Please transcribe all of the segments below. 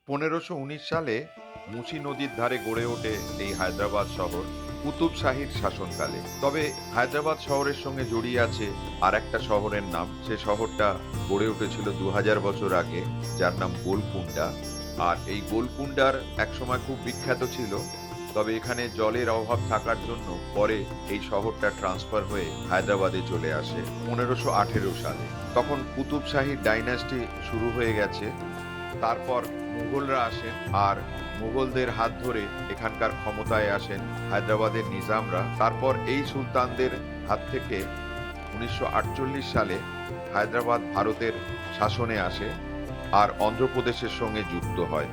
1519 সালে মুসি নদীর ধারে গড়ে ওঠে এই হায়দ্রাবাদ শহর কুতুব শাহীর শাসনকালে। তবে হায়দ্রাবাদ শহরের সঙ্গে জড়িয়ে আছে আর একটা শহরের নাম। সে শহরটা গড়ে উঠেছিল 2000 বছর আগে, যার নাম গোলকুন্ডা। আর এই গোলকুন্ডার একসময় খুব বিখ্যাত ছিল, তবে এখানে জলের অভাব থাকার জন্য পরে এই শহরটা ট্রান্সফার হয়ে হায়দ্রাবাদে চলে আসে 1518 সালে। তখন কুতুব শাহীর ডাইনাস্টি শুরু হয়ে গেছে। তারপর মুঘলরা আসেন, আর মুঘলদের হাত ধরে এখানকার ক্ষমতায় আসেন হায়দ্রাবাদের নিজামরা। তারপর এই সুলতানদের হাত থেকে 1948 সালে হায়দ্রাবাদ ভারতের শাসনে আসে আর অন্ধ্রপ্রদেশের সঙ্গে যুক্ত হয়।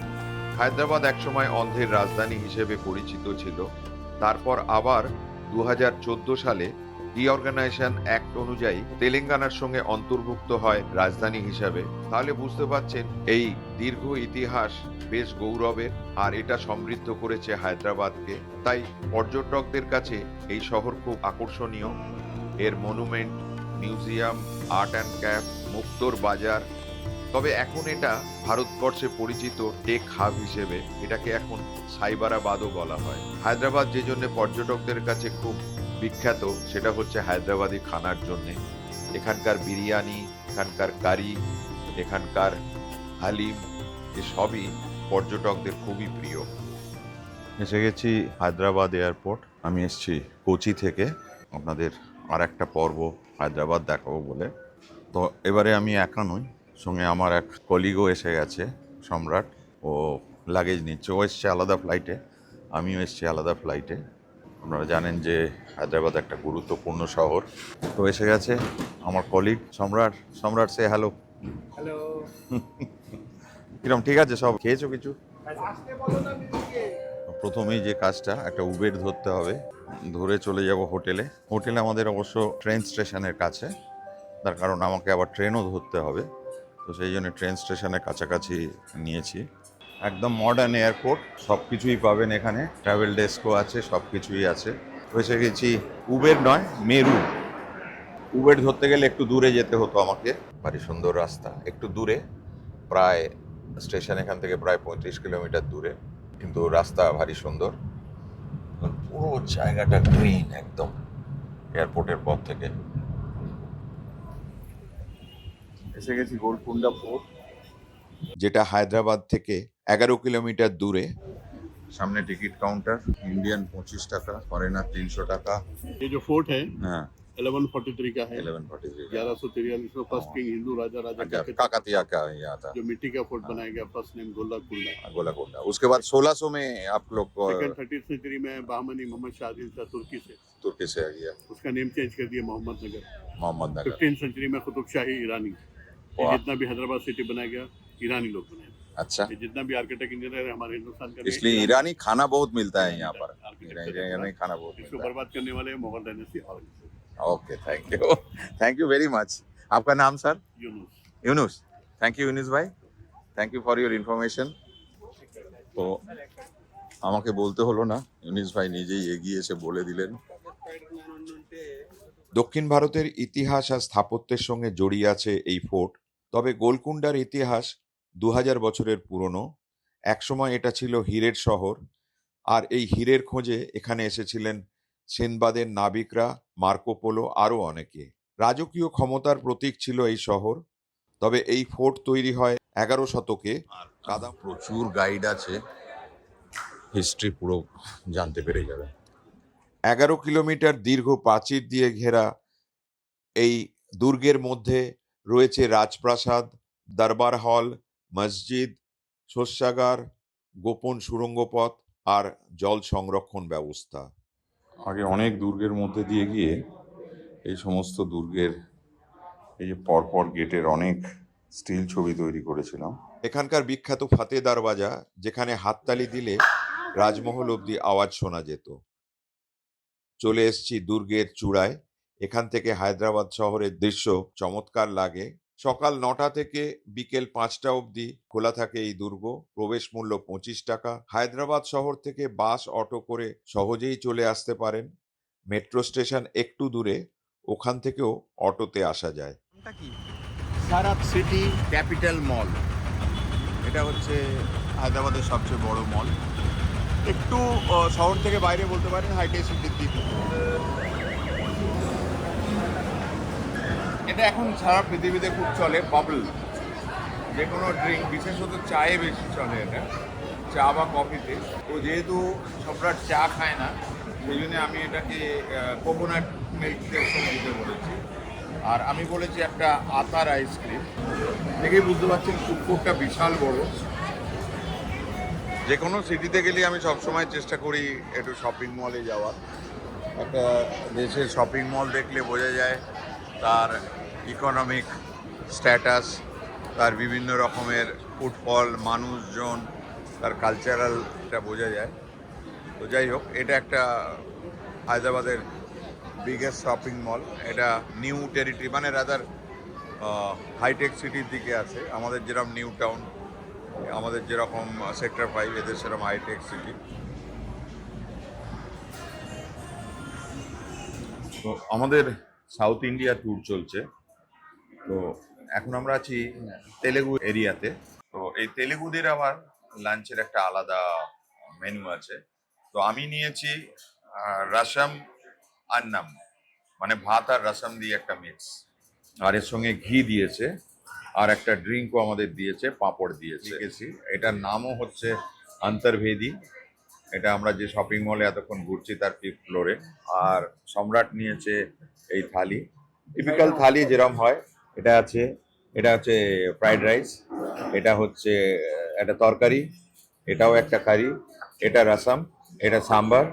হায়দ্রাবাদ একসময় অন্ধ্রের রাজধানী হিসেবে পরিচিত ছিল। তারপর আবার 2014 সালে রিঅর্গানাইজেশন অ্যাক্ট অনুযায়ী তেলেঙ্গানার সঙ্গে অন্তর্ভুক্ত হয় রাজধানী হিসাবে। তাহলে বুঝতে পারছেন এই দীর্ঘ ইতিহাস বেশ গৌরবের, আর এটা সমৃদ্ধ করেছে হায়দ্রাবাদকে। তাই পর্যটকদের কাছে এই শহর খুব আকর্ষণীয়। এর monument, museum, art and cafe, মুক্তোর বাজার। তবে এখন এটা ভারতবর্ষে পরিচিত টেক হাব হিসেবে, এটাকে এখন সাইবারাবাদও বলা হয়। হায়দ্রাবাদ যে জন্য পর্যটকদের কাছে খুব বিখ্যাত, সেটা হচ্ছে হায়দ্রাবাদি খানার জন্য। এখানকার বিরিয়ানি, এখানকার কারি, এখানকার হালিম, এসবই পর্যটকদের খুবই প্রিয়। এসে গেছি হায়দ্রাবাদ এয়ারপোর্ট। আমি এসেছি কোচি থেকে, আপনাদের আর একটা পর্ব হায়দ্রাবাদ দেখাবো বলে। তো এবারে আমি একা নই, সঙ্গে আমার এক কলিগও এসে গেছে, সম্রাট। ও লাগেজ নিচ্ছে, ও এসছে আলাদা ফ্লাইটে, আমিও এসছি আলাদা ফ্লাইটে। আপনারা জানেন যে হায়দ্রাবাদ একটা গুরুত্বপূর্ণ শহর। তো এসে গেছে আমার কলিগ সম্রাট। সম্রাট, সে হ্যালো। হ্যালো। কিরম, ঠিক আছে সব? খেয়েছো কিছু? প্রথমেই যে কাজটা, একটা উবের ধরতে হবে, ধরে চলে যাব হোটেলে। হোটেলে আমাদের অবশ্য ট্রেন স্টেশনের কাছে, তার কারণ আমাকে আবার ট্রেনও ধরতে হবে। তো সেই জন্য ট্রেন স্টেশনের কাছাকাছি নিয়েছি। একদম মডার্ন এয়ারপোর্ট, সব কিছুই পাবেন এখানে, ট্রাভেল ডেস্কও আছে, সব কিছুই আছে। এসে গেছি, উবের নয়, মেরু। উবের ধরতে গেলে একটু দূরে যেতে হতো আমাকে। ভারী সুন্দর রাস্তা, একটু দূরে, প্রায় স্টেশন এখান থেকে প্রায় 35 কিলোমিটার দূরে, কিন্তু রাস্তা ভারী সুন্দর। পুরো জায়গাটা গ্রিন একদম এয়ারপোর্টের পর থেকে। এসে গেছি গোলকুন্ডা ফোর্ট, যেটা হায়দ্রাবাদ থেকে 11 কিলোমিটার দূরে। সামনে টিকিট কাউন্টার, ইন্ডিয়ান 25 টাকা, ফরেনার 300 টাকা। ये जो फोर्ट है হ্যাঁ, 1143 का है। 1143 1143 में फर्स्ट किंग हिंदू राजा अच्छा, के काकतिया का यहाँ था, जो मिट्टी का फोर्ट बनाया गया, फर्स्ट नेम गोलकुंडा। गोलाकोंडा। उसके बाद 1600 में आप लोग सेकंड 30th सेंचुरी में बहामनी मोहम्मद शाहदिल था तुर्की से, तुर्की से आ गया, उसका नेम चेंज कर दिया मोहम्मद नगर। मोहम्मद नगर। 15th सेंचुरी में कुतुब शाही ईरानी, ये वाह। जितना भी हैदराबाद सिटी बनाया गया ईरानी लोग बनाए। अच्छा, ये जितना भी आर्किटेक्ट इंजीनियर है हमारे हिंदुस्तान का, इसलिए ईरानी खाना बहुत मिलता है यहाँ पर। आर्किटेक्चर ईरानी खाना बहुत इसको मिलता है। बर्बाद करने वाले मुगल डायनेस्टी और okay, thank you very much. आपका नाम sir? Yunus. Yunus. Thank you Yunus ভাই, thank you for your information. তো আমাকে বলতে হলো না, ইউনুস ভাই নিজেই এগিয়ে এসে বলে দিলেন। দক্ষিণ ভারতের ইতিহাস আর স্থাপত্যের সঙ্গে জড়িয়ে আছে এই ফোর্ট। তবে গোলকুন্ডার ইতিহাস 2000 বছরের পুরনো। একসময় এটা ছিল হীরের শহর, আর এই হীরের খোঁজে এখানে এসেছিলেন সিনবাদের নাবিকরা, মার্কো পোলো, আরও অনেকে। রাজকীয় ক্ষমতার প্রতীক ছিল এই শহর। তবে এই ফোর্ট তৈরি হয় 11 শতকে। আর কাদা, প্রচুর গাইড আছে, হিস্ট্রি পুরো জানতে পেরে যাবে। 11 কিলোমিটার দীর্ঘ প্রাচীর দিয়ে ঘেরা এই দুর্গের মধ্যে রয়েছে রাজপ্রাসাদ, দরবার হল, মসজিদ, শস্যাগার, গোপন সুড়ঙ্গ পথ আর জল সংরক্ষণ ব্যবস্থা। আগে অনেক দুর্গের মধ্যে দিয়ে গিয়ে এই সমস্ত দুর্গের এই যে পরপর গেটের অনেক স্টিল ছবি তৈরি করেছিলাম। এখানকার বিখ্যাত ফাতে দরওয়াজা, যেখানে হাততালি দিলে রাজমহল অব্দি আওয়াজ শোনা যেত। চলে এসেছি দুর্গের চূড়ায়। এখান থেকে হায়দ্রাবাদ শহরের দৃশ্য চমৎকার লাগে। সকাল 9টা থেকে বিকেল 5টা অবধি খোলা থাকে এই দুর্গ। প্রবেশ মূল্য 25 টাকা। হায়দ্রাবাদ শহর থেকে বাস, অটো করে সহজেই চলে আসতে পারেন। মেট্রো স্টেশন একটু দূরে, ওখান থেকেও অটোতে আসা যায়। সারাপ সিটি ক্যাপিটাল মল, এটা হচ্ছে হায়দ্রাবাদের সবচেয়ে বড় মল। একটু শহর থেকে বাইরে বলতে পারেন, হাইটেক সিটির দিকে। এটা এখন সারা পৃথিবীতে খুব চলে, বাবল। যে কোনো ড্রিঙ্ক, বিশেষত চায়ে বেশি চলে এটা, চা বা কফিতে। তো যেহেতু সম্রাট চা খায় না, সেই জন্য আমি এটাকে কোকোনাট মিল্কের সঙ্গে দিতে বলেছি। আর আমি বলেছি একটা আতার আইসক্রিম। দেখেই বুঝতে পারছেন ফুডকোর্টটা বিশাল বড়। যে কোনো সিটিতে গেলে আমি সবসময় চেষ্টা করি একটু শপিং মলে যাওয়ার। একটা দেশের শপিং মল দেখলে বোঝা যায় তার ইকোনমিক স্ট্যাটাস, তার বিভিন্ন রকমের ফুটফল, মানুষজন, তার কালচারালটা বোঝা যায়। তো যাই হোক, এটা একটা হায়দ্রাবাদের বিগেস্ট শপিং মল। এটা নিউ টেরিটরি, মানে রাদার হাইটেক সিটির দিকে আছে। আমাদের যেরকম নিউ টাউন, আমাদের যেরকম সেক্টর 5, এদের সেরকম হাইটেক সিটি। তো আমাদের সাউথ ইন্ডিয়া ট্যুর চলছে। তো এখন আমরা আছি তেলেগু এরিয়াতে। তো এই তেলেগুদের আবার লাঞ্চের একটা আলাদা মেনু আছে। তো আমি নিয়েছি রসম আন্নাম, মানে ভাত আর রসম দিয়ে একটা মিক্স, আর এর সঙ্গে ঘি দিয়েছে, আর একটা ড্রিঙ্কও আমাদের দিয়েছে, পাঁপড় দিয়েছে। গেছি, এটার নামও হচ্ছে অন্তর্ভেদী। এটা আমরা যে শপিং মলে এতক্ষণ ঘুরছি তার 5th ফ্লোরে। আর সম্রাট নিয়েছে এই থালি, টিপিক্যাল থালি যেরকম হয়। এটা হচ্ছে ফ্রাইড রাইস, এটা হচ্ছে একটা তরকারি, এটাও একটা কারি, এটা রসম, এটা সাম্বার,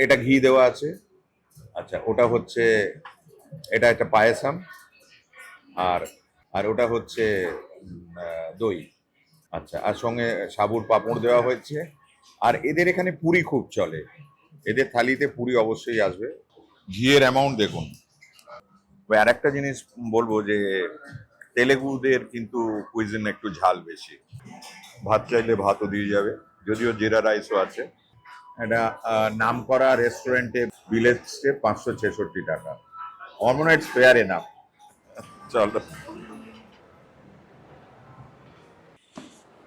এটা ঘি দেওয়া আছে। আচ্ছা, ওটা হচ্ছে, এটা একটা পায়েসাম, আর আর ওটা হচ্ছে দই। আচ্ছা, আর সঙ্গে সাবুর পাঁপড় দেওয়া হয়েছে। আর এদের এখানে পুরি খুব চলে, এদের থালিতে পুরি অবশ্যই আসবে। ঘিয়ের অ্যামাউন্ট দেখুন। আর একটা জিনিস বলবো যে তেলেগুদের কিন্তু কুইজিন একটু ঝাল বেশি। ভাত চাইলে ভাতও দিয়ে যাবে, যদিও জিরা রাইসও আছে। এটা নামকরা রেস্টুরেন্টে বিল এসছে 566 টাকা। আমার মনে হয় ইটস ফেয়ার এনাফ। চলো,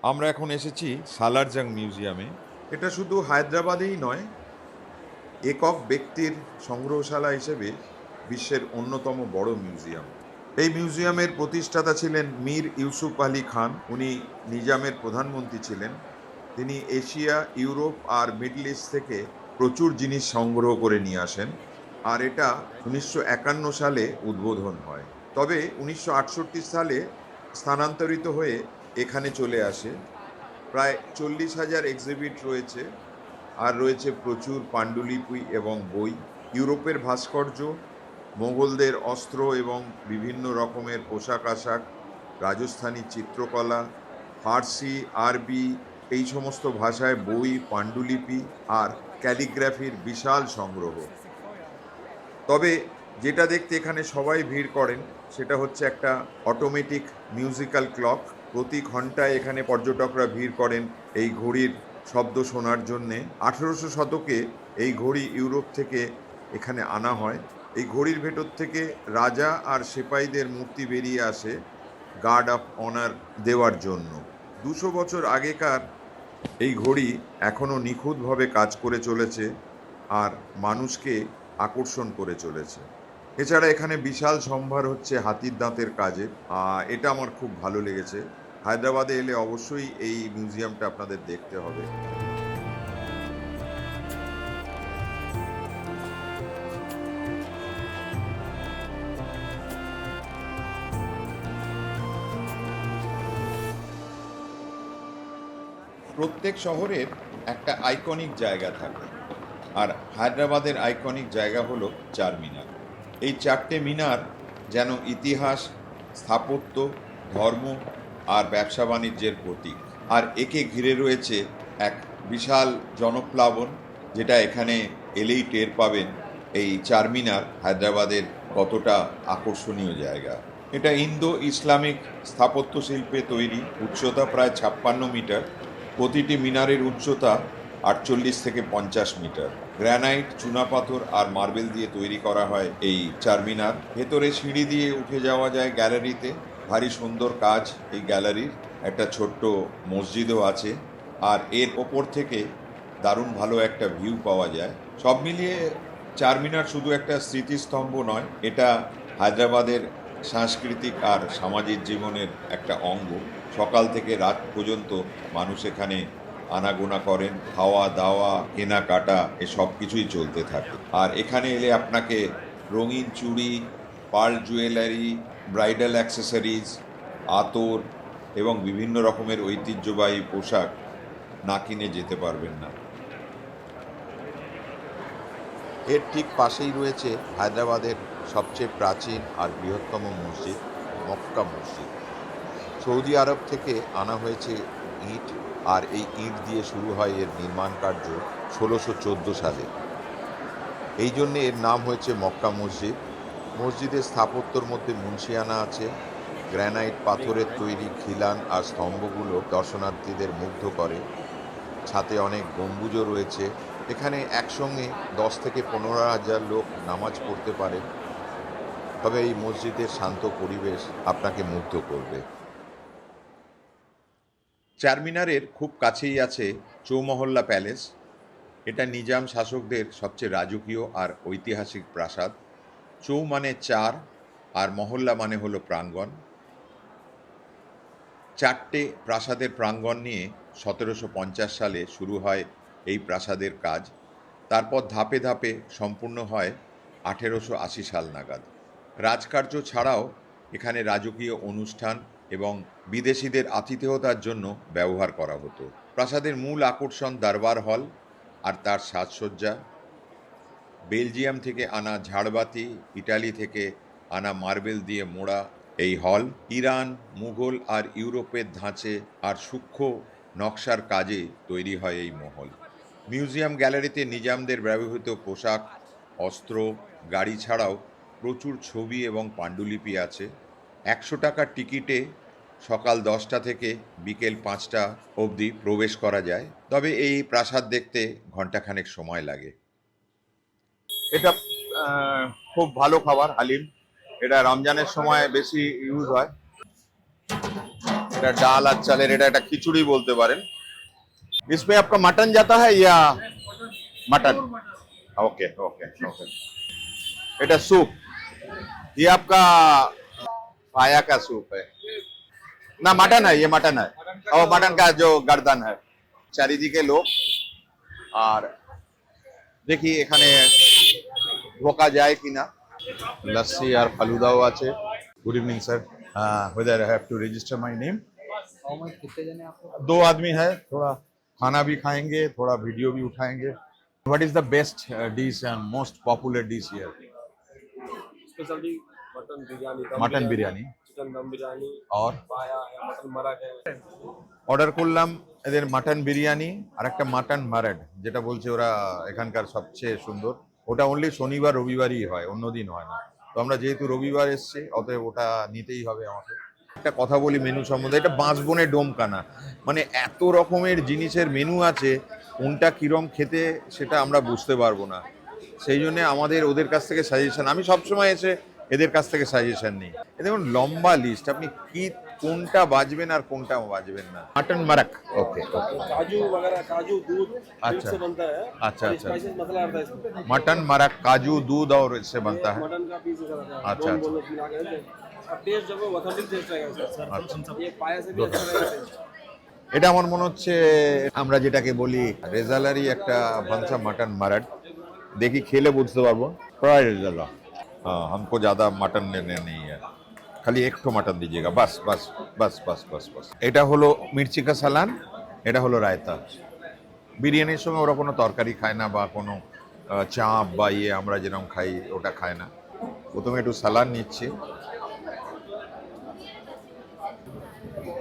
আমরা এখন এসেছি সালারজাং মিউজিয়ামে। এটা শুধু হায়দ্রাবাদেই নয়, একক ব্যক্তির সংগ্রহশালা হিসেবে বিশ্বের অন্যতম বড় মিউজিয়াম। এই মিউজিয়ামের প্রতিষ্ঠাতা ছিলেন মীর ইউসুফ আলী খান। উনি নিজামের প্রধানমন্ত্রী ছিলেন। তিনি এশিয়া, ইউরোপ আর মিডল ইস্ট থেকে প্রচুর জিনিস সংগ্রহ করে নিয়ে আসেন। আর এটা 1951 সালে উদ্বোধন হয়। তবে 1968 সালে স্থানান্তরিত হয়ে এখানে চলে আসে। প্রায় 40,000 এক্সিবিট রয়েছে, আর রয়েছে প্রচুর পাণ্ডুলিপি এবং বই, ইউরোপের ভাস্কর্য, মোগলদের অস্ত্র এবং বিভিন্ন রকমের পোশাক আশাক, রাজস্থানী চিত্রকলা, ফার্সি, আরবি, এই সমস্ত ভাষায় বই, পাণ্ডুলিপি আর ক্যালিগ্রাফির বিশাল সংগ্রহ। তবে যেটা দেখতে এখানে সবাই ভিড় করেন সেটা হচ্ছে একটা অটোমেটিক মিউজিক্যাল ক্লক। প্রতি ঘন্টায় এখানে পর্যটকরা ভিড় করেন এই ঘড়ির শব্দ শোনার জন্যে। 1800 শতকে এই ঘড়ি ইউরোপ থেকে এখানে আনা হয়। এই ঘড়ির ভেতর থেকে রাজা আর সেপাইদের মূর্তি বেরিয়ে আসে গার্ড অফ অনার দেওয়ার জন্য। 200 বছর আগেকার এই ঘড়ি এখনও নিখুঁতভাবে কাজ করে চলেছে আর মানুষকে আকর্ষণ করে চলেছে। এছাড়া এখানে বিশাল সম্ভার হচ্ছে হাতির দাঁতের কাজে। এটা আমার খুব ভালো লেগেছে। হায়দ্রাবাদে এলে অবশ্যই এই মিউজিয়ামটা আপনাদের দেখতে হবে। প্রত্যেক শহরের একটা আইকনিক জায়গা থাকে, আর হায়দ্রাবাদের আইকনিক জায়গা হলো চারমিনার। এই 4টে মিনার যেন ইতিহাস, স্থাপত্য, ধর্ম আর ব্যবসা বাণিজ্যের প্রতীক। আর একে ঘিরে রয়েছে এক বিশাল জনপ্লাবন, যেটা এখানে এলেই টের পাবেন এই চারমিনার হায়দ্রাবাদের কতটা আকর্ষণীয় জায়গা। এটা ইন্দো ইসলামিক স্থাপত্য শিল্পে তৈরি, উচ্চতা প্রায় 56 মিটার। প্রতিটি মিনারের উচ্চতা 48 থেকে 50 মিটার। গ্রানাইট, চুনাপাথর আর মার্বেল দিয়ে তৈরি করা হয় এই চারমিনার। ভেতরে সিঁড়ি দিয়ে উঠে যাওয়া যায় গ্যালারিতে। ভারী সুন্দর কাজ এই গ্যালারির। একটা ছোট্ট মসজিদও আছে। আর এর ওপর থেকে দারুণ ভালো একটা ভিউ পাওয়া যায়। সব মিলিয়ে চারমিনার শুধু একটা স্মৃতিস্তম্ভ নয়, এটা হায়দ্রাবাদের সাংস্কৃতিক আর সামাজিক জীবনের একটা অঙ্গ। সকাল থেকে রাত পর্যন্ত মানুষ এখানে আনাগোনা করেন, খাওয়া দাওয়া কেনাকাটা সব কিছুই চলতে থাকে। আর এখানে এলে আপনাকে রঙিন চুড়ি, পার্ল জুয়েলারি, ব্রাইডাল অ্যাক্সেসরিজ, আতর এবং বিভিন্ন রকমের ঐতিহ্যবাহী পোশাক না কিনে যেতে পারবেন না। এর ঠিক পাশেই রয়েছে হায়দ্রাবাদের সবচেয়ে প্রাচীন আর বৃহত্তম মসজিদ, মক্কা মসজিদ। সৌদি আরব থেকে আনা হয়েছে ইট, আর এই ইট দিয়ে শুরু হয় এর নির্মাণ কার্য 1614 সালে। এই জন্যে এর নাম হয়েছে মক্কা মসজিদ। মসজিদের স্থাপত্যর মধ্যে মুন্সিয়ানা আছে। গ্রানাইট পাথরের তৈরি খিলান আর স্তম্ভগুলো দর্শনার্থীদের মুগ্ধ করে। ছাদে অনেক গম্বুজও রয়েছে। এখানে একসঙ্গে 10 থেকে 15,000 লোক নামাজ পড়তে পারে। তবে এই মসজিদের শান্ত পরিবেশ আপনাকে মুগ্ধ করবে। চারমিনারের খুব কাছেই আছে চৌমহল্লা প্যালেস। এটা নিজাম শাসকদের সবচেয়ে রাজকীয় আর ঐতিহাসিক প্রাসাদ। চৌ মানে 4 আর মহল্লা মানে হলো প্রাঙ্গণ। 4টে প্রাসাদের প্রাঙ্গণ নিয়ে 1750 সালে শুরু হয় এই প্রাসাদের কাজ। তারপর ধাপে ধাপে সম্পূর্ণ হয় 1880 সাল নাগাদ। রাজকার্য ছাড়াও এখানে রাজকীয় অনুষ্ঠান এবং বিদেশিদের আতিথেয়তার জন্য ব্যবহার করা হতো। প্রাসাদের মূল আকর্ষণ দরবার হল আর তার সাজসজ্জা। বেলজিয়াম থেকে আনা ঝাড়বাতি, ইটালি থেকে আনা মার্বেল দিয়ে মোড়া এই হল ইরান, মুঘল আর ইউরোপের ধাঁচে আর সূক্ষ্ম নকশার কাজে তৈরি হয় এই মহল। মিউজিয়াম গ্যালারিতে নিজামদের ব্যবহৃত পোশাক, অস্ত্র, গাড়ি ছাড়াও প্রচুর ছবি এবং পাণ্ডুলিপি আছে। 100 টাকার টিকিটে সকাল 10টা থেকে বিকেল 5টা অবধি প্রবেশ করা যায়। তবে এই প্রাসাদ দেখতে ঘণ্টাখানেক সময় লাগে। এটা খুব ভালো খাবার, হালিম। এটা রমজানের সময় বেশি ইউজ হয়। এটা ডাল আর চালের, এটা একটা খিচুড়ি বলতে পারেন। इसमें आपका मटन जाता है या मटन? Okay okay okay. এটা सूप, ये आपका पाया का सूप है ना? मटन है, ये मटन है। और मटन का जो गर्दन है। চারিদিকে লোক, আর দেখি এখানে ঢোকা যায় কিনা। লস্যি আর ফালুদাও আছে। Good evening sir, whether I have to register my name? कितने जने आपको? 2 आदमी है, थोड़ा खाना भी खाएंगे, थोड़ा वीडियो भी उठाएंगे। What is the best dish and most popular dish here? Specially mutton biryani, mutton biryani chicken दम बिरयानी और पाया है, मटन मराग है। অর্ডার করলাম এদের মাটন বিরিয়ানি আর একটা মাটন মারাড, যেটা বলছে ওরা এখানকার সবচেয়ে সুন্দর। ওটা অনলি শনিবার রবিবারই হয়, অন্যদিন হয় না। তো আমরা যেহেতু রবিবার এসছি, অতএব ওটা নিতেই হবে আমাকে। একটা কথা বলি মেনু সম্বন্ধে, এটা বাঁশবনে ডোমকানা, মানে এত রকমের জিনিসের মেনু আছে, কোনটা কিরম খেতে সেটা আমরা বুঝতে পারবো না। সেই জন্য আমাদের ওদের কাছ থেকে সাজেশন, আমি সবসময় এসে এদের কাছ থেকে সাজেশন নিই। এ দেখুন লম্বা লিস্ট, আপনি কি কোনটা বাজবেন আর কোনটা বাজবেন না। মাটন মারাক, ওকে ওকে। काजू वगैरह, काजू दूध अच्छा। से बनता है। अच्छा, और अच्छा। स्पाइसेस मसाला आता है इसमें। मटन माराक काजू दूध और इससे बनता है। मटन का पीस रहता है। अच्छा, बोन अच्छा। बोन मिला के देते हैं। और टेस्ट जब वो ऑथेंटिक टेस्ट आएगा इसका। अच्छा। ये पाया से भी अच्छा रहेगा टेस्ट। এটা আমার মনে হচ্ছে আমরা যেটাকে বলি রেজালারই একটা ভাংসা মাটন মারাড। দেখি খেলে বুঝতে পারবো। फ्राई रेजाला, हाँ हमको ज़्यादा मटन लेने नहीं है, খালি একটু মাটন দিজিয়েগা, বাস বাস বাস বাস বাস বাস। এটা হলো মির্চি কা সালান, এটা হলো রায়তা। বিরিয়ানির সঙ্গে ওরা কোনো তরকারি খায় না বা কোনো চাপ বা ইয়ে আমরা যেরকম খাই ওটা খায় না। প্রথমে একটু সালান নিচ্ছি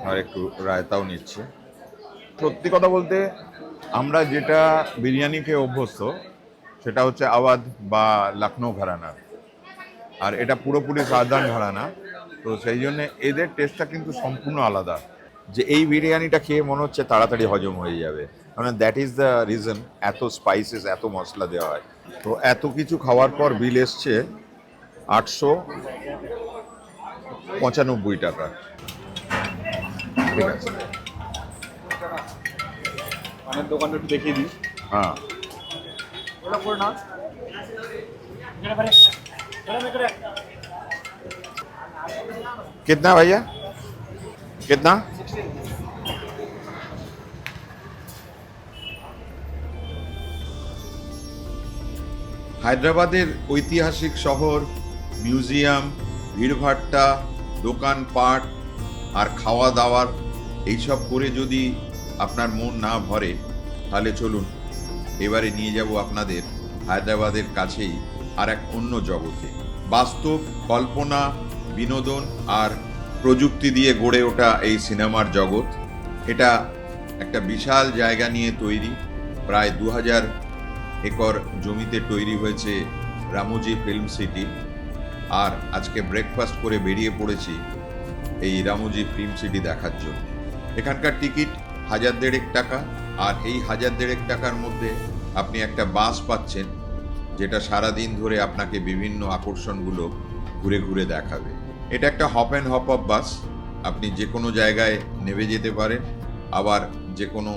আর একটু রায়তাও নিচ্ছি। সত্যি কথা বলতে আমরা যেটা বিরিয়ানি খেয়ে অভ্যস্ত সেটা হচ্ছে আওয়াধ বা লখনৌ ঘরানা, আর এটা পুরোপুরি সাধারণ ঘরানা। তো সেই জন্য এদের টেস্টটা কিন্তু সম্পূর্ণ আলাদা। যে এই বিরিয়ানিটা খেয়ে মনে হচ্ছে তাড়াতাড়ি হজম হয়ে যাবে, মানে দ্যাট ইজ দ্য রিজন এত স্পাইসেস, এত মশলা দেওয়া হয়। তো এত কিছু খাওয়ার পর বিল এসছে 895 টাকা। ঠিক আছে, পানের দোকানটা একটু দেখিয়ে দিই। হ্যাঁ, ওটা করে না कितना भैया कितना? হায়দ্রাবাদের ঐতিহাসিক শহর, মিউজিয়াম, ভিড়ভাট্টা, দোকানপাট আর খাওয়া দাওয়ার এইসব করে যদি আপনার মন না ভরে, তাহলে চলুন এবারে নিয়ে যাব আপনাদের হায়দ্রাবাদের কাছেই আর এক অন্য জগতে। বাস্তব, কল্পনা, বিনোদন আর প্রযুক্তি দিয়ে গড়ে ওঠা এই সিনেমার জগৎ, এটা একটা বিশাল জায়গা নিয়ে তৈরি। প্রায় 2000 একর জমিতে তৈরি হয়েছে রামোজি ফিল্ম সিটি। আর আজকে ব্রেকফাস্ট করে বেরিয়ে পড়েছি এই রামোজি ফিল্ম সিটি দেখার জন্য। এখানকার টিকিট 1000 টাকা, আর এই 1000 টাকার মধ্যে আপনি একটা বাস পাচ্ছেন, যেটা সারাদিন ধরে আপনাকে বিভিন্ন আকর্ষণগুলো ঘুরে ঘুরে দেখাবে। এটা একটা হপ অ্যান্ড হপ অফ বাস, আপনি যে কোনো জায়গায় নেমে যেতে পারেন, আবার যে কোনো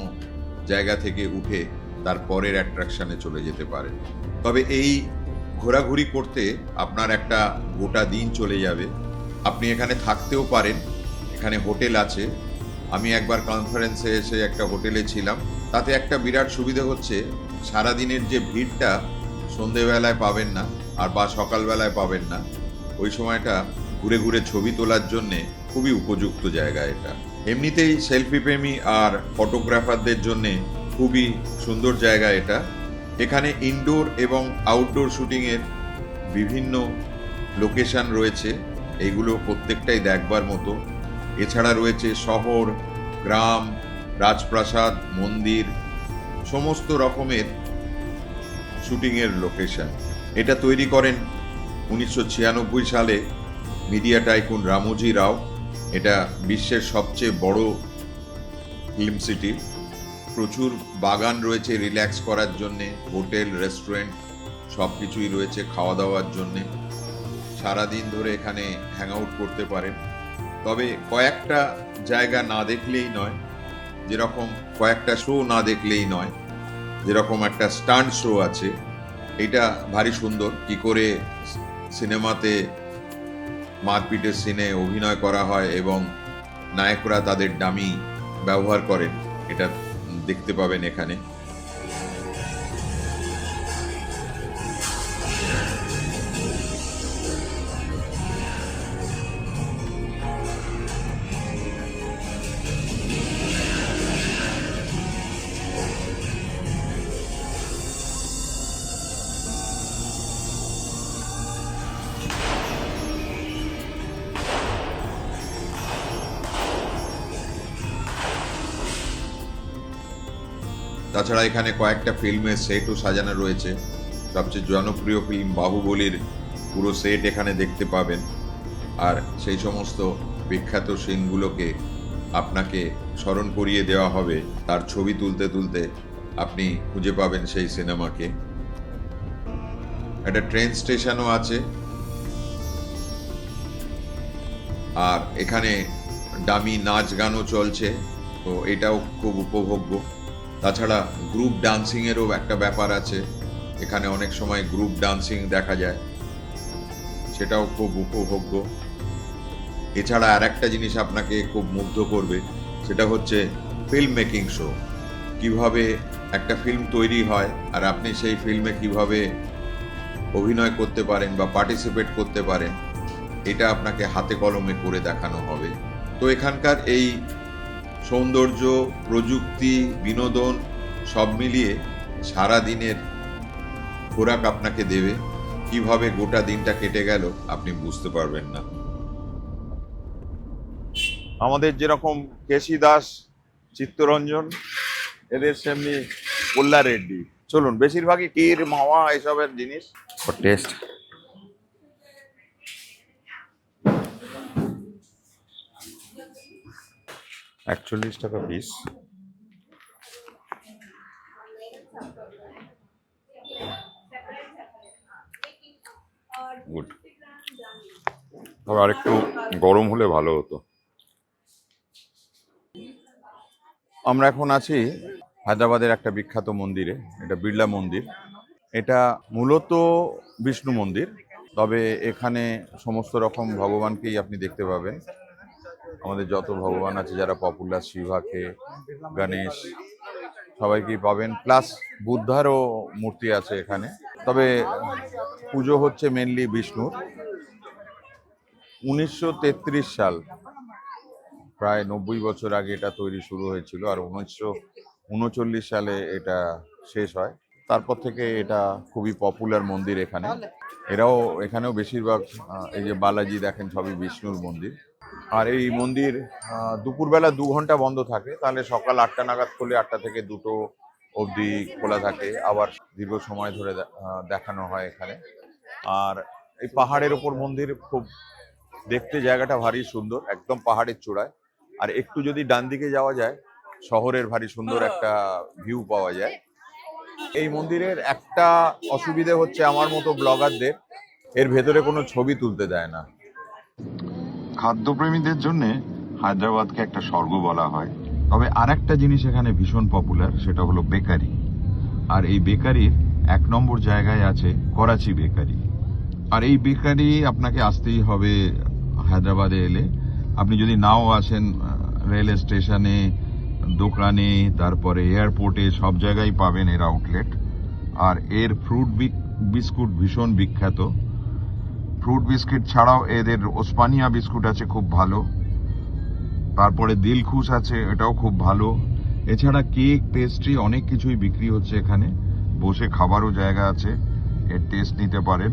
জায়গা থেকে উঠে তার পরের অ্যাট্রাকশানে চলে যেতে পারেন। তবে এই ঘোরাঘুরি করতে আপনার একটা গোটা দিন চলে যাবে। আপনি এখানে থাকতেও পারেন, এখানে হোটেল আছে। আমি একবার কনফারেন্সে এসে একটা হোটেলে ছিলাম, তাতে একটা বিরাট সুবিধা হচ্ছে সারাদিনের যে ভিড়টা সন্ধেবেলায় পাবেন না, আর বা সকালবেলায় পাবেন না। ওই সময়টা ঘুরে ঘুরে ছবি তোলার জন্যে খুবই উপযুক্ত জায়গা এটা। এমনিতেই সেলফি প্রেমী আর ফটোগ্রাফারদের জন্যে খুবই সুন্দর জায়গা এটা। এখানে ইনডোর এবং আউটডোর শুটিংয়ের বিভিন্ন লোকেশন রয়েছে, এইগুলো প্রত্যেকটাই দেখবার মতো। এছাড়া রয়েছে শহর, গ্রাম, রাজপ্রাসাদ, মন্দির, সমস্ত রকমের শুটিংয়ের লোকেশন। এটা তৈরি করেন 1996 সালে মিডিয়া টাইকুন রামোজি রাও। এটা বিশ্বের সবচেয়ে বড় ফিল্ম সিটি। প্রচুর বাগান রয়েছে রিল্যাক্স করার জন্যে, হোটেল, রেস্টুরেন্ট সব কিছুই রয়েছে খাওয়া দাওয়ার জন্যে। সারাদিন ধরে এখানে হ্যাং আউট করতে পারেন। তবে কয়েকটা জায়গা না দেখলেই নয়, যেরকম কয়েকটা শো না দেখলেই নয়। যেরকম একটা স্টান্ট শো আছে, এটা ভারী সুন্দর। কি করে সিনেমাতে মারপিটের সিনে অভিনয় করা হয় এবং নায়করা তাদের ডামি ব্যবহার করেন, এটা দেখতে পাবেন এখানে। তাছাড়া এখানে কয়েকটা ফিল্মের সেটও সাজানো রয়েছে। সবচেয়ে জনপ্রিয় ফিল্ম বাহুবলীর পুরো সেট এখানে দেখতে পাবেন। আর সেই সমস্ত বিখ্যাত সিনগুলোকে আপনাকে স্মরণ করিয়ে দেওয়া হবে। তার ছবি তুলতে তুলতে আপনি খুঁজে পাবেন সেই সিনেমাকে। একটা ট্রেন স্টেশনও আছে, আর এখানে ডামি নাচ গানও চলছে, তো এটাও খুব উপভোগ্য। তাছাড়া গ্রুপ ডান্সিংয়েরও একটা ব্যাপার আছে, এখানে অনেক সময় গ্রুপ ডান্সিং দেখা যায়, সেটাও খুব উপভোগ্য। এছাড়া আর একটা জিনিস আপনাকে খুব মুগ্ধ করবে, সেটা হচ্ছে ফিল্ম মেকিং শো। কিভাবে একটা ফিল্ম তৈরি হয় আর আপনি সেই ফিল্মে কিভাবে অভিনয় করতে পারেন বা পার্টিসিপেট করতে পারেন, এটা আপনাকে হাতে কলমে করে দেখানো হবে। তো এখানকার এই সৌন্দর্য, প্রযুক্তি, বিনোদন সব মিলিয়ে সারা দিনের খোরাক আপনাকে দেবে। কিভাবে গোটা দিনটা কেটে গেল আপনি বুঝতে পারবেন না। আমাদের যেরকম কেশি দাস, চিত্তরঞ্জন, এদের সেমনি কোল্লা রেড্ডি। চলুন, বেশিরভাগই তীর, মাওয়া এসবের জিনিস টেস্ট। $41 পিস। গুড। তবে আরেকটু গরম হলে ভালো হতো। আমরা এখন আছি হায়দ্রাবাদের একটা বিখ্যাত মন্দিরে, এটা বিড়লা মন্দির। এটা মূলত বিষ্ণু মন্দির, তবে এখানে সমস্ত রকম ভগবানকেই আপনি দেখতে পাবেন। আমাদের যত ভগবান আছে যারা পপুলার, শিবাকে, গণেশ, সবাইকেই পাবেন। প্লাস বুদ্ধারও মূর্তি আছে এখানে। তবে পুজো হচ্ছে মেনলি বিষ্ণুর। 1933 সাল, প্রায় 90 বছর আগে এটা তৈরি শুরু হয়েছিল, আর 1939 সালে এটা শেষ হয়। তারপর থেকে এটা খুবই পপুলার মন্দির এখানে। এখানেও বেশিরভাগ এই যে বালাজি দেখেন সবই বিষ্ণুর মন্দির। আর এই মন্দির দুপুরবেলা 2 ঘন্টা বন্ধ থাকে, তাহলে সকাল 8টা নাগাদ খুলে 8টা থেকে 2টো অবধি খোলা থাকে। আবার দীর্ঘ সময় ধরে দেখানো হয় এখানে। আর এই পাহাড়ের ওপর মন্দির, খুব দেখতে জায়গাটা ভারী সুন্দর, একদম পাহাড়ের চূড়ায়। আর একটু যদি ডান দিকে যাওয়া যায়, শহরের ভারী সুন্দর একটা ভিউ পাওয়া যায়। এই মন্দিরের একটা অসুবিধে হচ্ছে আমার মতো ব্লগারদের, এর ভেতরে কোনো ছবি তুলতে দেয় না। খাদ্যপ্রেমীদের জন্য হায়দ্রাবাদকে একটা স্বর্গ বলা হয়। তবে আর একটা জিনিস এখানে ভীষণ পপুলার, সেটা হলো বেকারি। আর এই বেকারির 1 নম্বর জায়গায় আছে করাচি বেকারি। আর এই বেকারি আপনাকে আসতেই হবে হায়দ্রাবাদে এলে। আপনি যদি নাও আসেন, রেল স্টেশনে, দোকানে, তারপরে এয়ারপোর্টে, সব জায়গায় পাবেন এর আউটলেট। আর এর ফ্রুট বিস্কুট ভীষণ বিখ্যাত। ফ্রুট বিস্কিট ছাড়াও এদের ওসমানিয়া বিস্কুট আছে খুব ভালো, তারপরে দিলখুশ আছে, এটাও খুব ভালো। এছাড়া কেক, পেস্ট্রি, অনেক কিছুই বিক্রি হচ্ছে এখানে। বসে খাবারও জায়গা আছে, এর টেস্ট নিতে পারেন।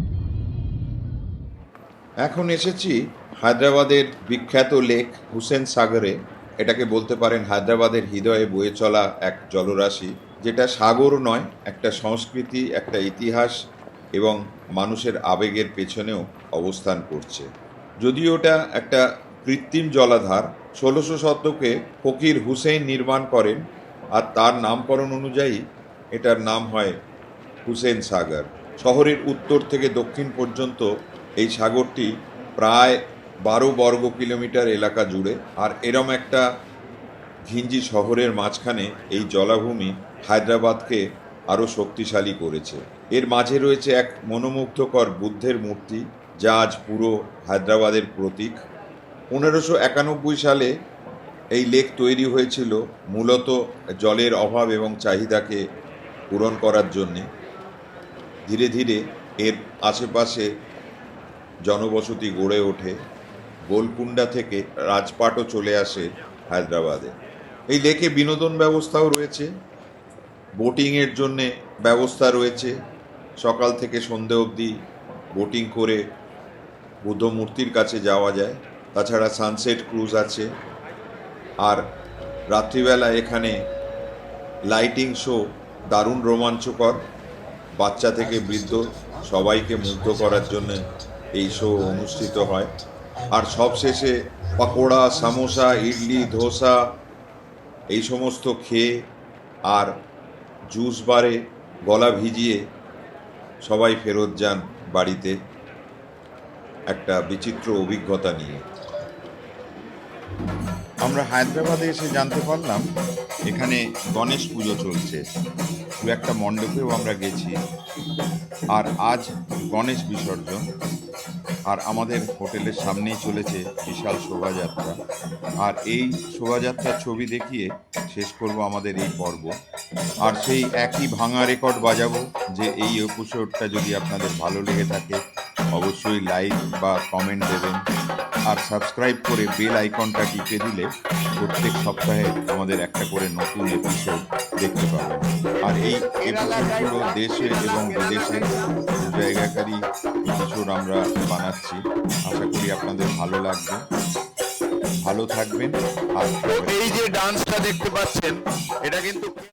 এখন এসেছি হায়দ্রাবাদের বিখ্যাত লেক হুসেন সাগরে। এটাকে বলতে পারেন হায়দ্রাবাদের হৃদয়ে বয়ে চলা এক জলরাশি, যেটা সাগর নয়, একটা সংস্কৃতি, একটা ইতিহাস এবং মানুষের আবেগের পেছনেও অবস্থান করছে। যদিও ওটা একটা কৃত্রিম জলাধার, 1600 শতকে ফকির হুসেইন নির্মাণ করেন, আর তার নামকরণ অনুযায়ী এটার নাম হয় হুসেন সাগর। শহরের উত্তর থেকে দক্ষিণ পর্যন্ত এই সাগরটি প্রায় 12 বর্গ কিলোমিটার এলাকা জুড়ে। আর এরম একটা ঘিঞ্জি শহরের মাঝখানে এই জলাভূমি হায়দ্রাবাদকে আরও শক্তিশালী করেছে। এর মাঝে রয়েছে এক মনোমুগ্ধকর বুদ্ধের মূর্তি, যা আজ পুরো হায়দ্রাবাদের প্রতীক। 1591 সালে এই লেক তৈরি হয়েছিল মূলত জলের অভাব এবং চাহিদাকে পূরণ করার জন্যে। ধীরে ধীরে এর আশেপাশে জনবসতি গড়ে ওঠে। গোলকুন্ডা থেকে রাজপাটও চলে আসে হায়দ্রাবাদে। এই লেকে বিনোদন ব্যবস্থাও রয়েছে, বোটিংয়ের জন্যে ব্যবস্থা রয়েছে। সকাল থেকে সন্ধে অবধি বোটিং করে বুদ্ধ মূর্তির কাছে যাওয়া যায়। তাছাড়া সানসেট ক্রুজ আছে। আর রাত্রিবেলা এখানে লাইটিং শো দারুণ রোমাঞ্চকর। বাচ্চা থেকে বৃদ্ধ সবাইকে মুগ্ধ করার জন্য এই শো অনুষ্ঠিত হয়। আর সবশেষে পাকোড়া, সামোসা, ইডলি, ধোসা এই সমস্ত খেয়ে আর জুস বারে গলা ভিজিয়ে সবাই ফেরত যান বাড়িতে একটা বিচিত্র অভিজ্ঞতা নিয়ে। আমরা হায়দ্রাবাদে এসে জানতে পারলাম এখানে গণেশ পুজো চলছে। দু একটা মণ্ডপেও আমরা গেছি। আর আজ গণেশ বিসর্জন। আর আমাদের হোটেলের সামনেই চলেছে বিশাল শোভাযাত্রা। আর এই শোভাযাত্রার ছবি দেখিয়ে শেষ করব আমাদের এই পর্ব। আর সেই একই ভাঙা রেকর্ড বাজাবো যে এই এপিসোডটা যদি আপনাদের ভালো লেগে থাকে অবশ্যই লাইক বা কমেন্ট দেবেন। আর সাবস্ক্রাইব করে বেল আইকনটা টিপে দিলে প্রত্যেক সপ্তাহে আমাদের একটা করে নতুন এপিসোড দেখতে পাবেন। আর এই এপিসোডগুলো দেশে এবং বিদেশে দু জায়গাকারই এপিসোড আমরা বানাচ্ছি। আশা করি আপনাদের ভালো লাগবে। ভালো থাকবেন। আর এই যে ডান্সটা দেখতে পাচ্ছেন, এটা কিন্তু